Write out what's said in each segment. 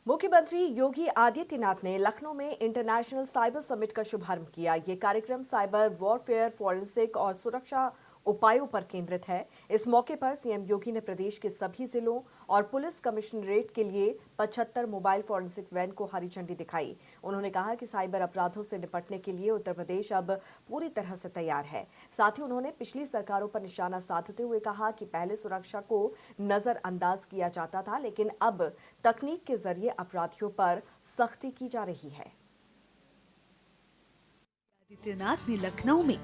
मुख्यमंत्री योगी आदित्यनाथ ने लखनऊ में इंटरनेशनल साइबर समिट का शुभारंभ किया। ये कार्यक्रम साइबर वॉरफेयर, फॉरेंसिक और सुरक्षा उपायों पर केंद्रित है। इस मौके पर सीएम योगी ने प्रदेश के सभी जिलों और पुलिस कमिश्नरेट के लिए 75 मोबाइल फॉरेंसिक वैन को हरी झंडी दिखाई। उन्होंने कहा कि साइबर अपराधों से निपटने के लिए उत्तर प्रदेश अब पूरी तरह से तैयार है। साथ ही उन्होंने पिछली सरकारों पर निशाना साधते हुए कहा कि पहले सुरक्षा को नजरअंदाज किया जाता था, लेकिन अब तकनीक के जरिए अपराधियों पर सख्ती की जा रही है। आदित्यनाथ ने लखनऊ में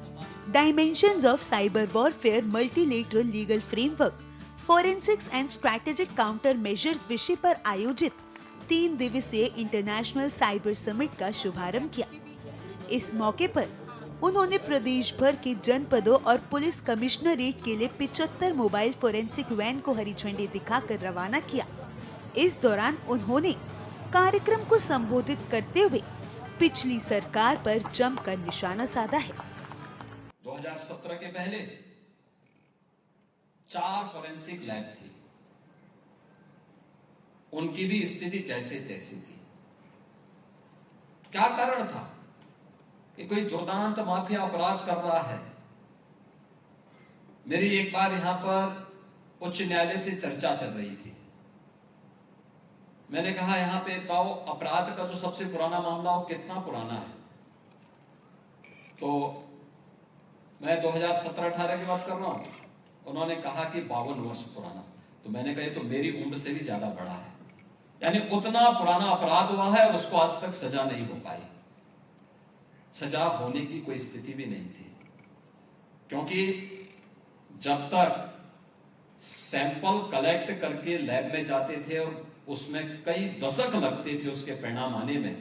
dimensions of cyber warfare multilateral legal framework forensics and strategic counter measures विषय पर आयोजित 3 दिवसीय इंटरनेशनल साइबर समिट का शुभारंभ किया। इस मौके पर उन्होंने प्रदेश भर के जनपदों और पुलिस कमिश्नरेट के लिए 75 मोबाइल फोरेंसिक वैन को हरी झंडी दिखाकर रवाना किया। इस दौरान उन्होंने कार्यक्रम को संबोधित करते हुए पिछली सरकार पर जमकर निशाना साधा है। 2017 के पहले 4 फोरेंसिक लैब थी, उनकी भी स्थिति जैसे तैसी थी। क्या कारण था कि कोई दुर्दांत माफिया अपराध कर रहा है। मेरी एक बार यहां पर उच्च न्यायालय से चर्चा चल रही थी। मैंने कहा यहां पे बताओ, अपराध का जो सबसे पुराना मामला वो कितना पुराना है। तो मैं 2017-18 की बात कर रहा हूं। उन्होंने कहा कि 52 वर्ष पुराना। तो मैंने कहा तो मेरी उम्र से भी ज्यादा बड़ा है, यानी उतना पुराना अपराध हुआ है और उसको आज तक सजा नहीं हो पाई। सजा होने की कोई स्थिति भी नहीं थी, क्योंकि जब तक सैंपल कलेक्ट करके लैब में जाते थे और उसमें कई दशक लगते थे उसके परिणाम आने में,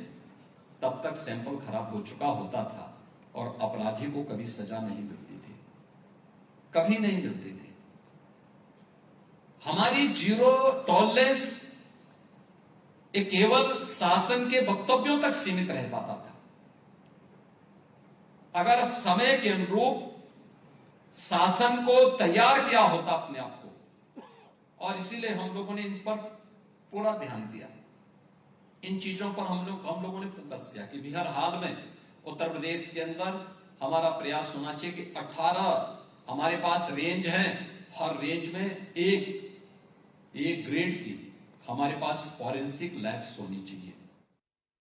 तब तक सैंपल खराब हो चुका होता था और अपराधी को कभी सजा नहीं मिलती थी, कभी नहीं मिलती थी। हमारी जीरो टॉलरेंस एक केवल शासन के वक्तव्यों तक सीमित रह पाता था। अगर समय के अनुरूप शासन को तैयार किया होता अपने आप को, और इसीलिए हम लोगों ने इन पर पूरा ध्यान दिया, इन चीजों पर हम लोगों ने फोकस किया कि हर हाल में उत्तर प्रदेश के अंदर हमारा प्रयास होना चाहिए कि 18 हमारे पास रेंज हैं, हर रेंज में एक ग्रेड की हमारे पास फॉरेंसिक लैब्स होनी चाहिए।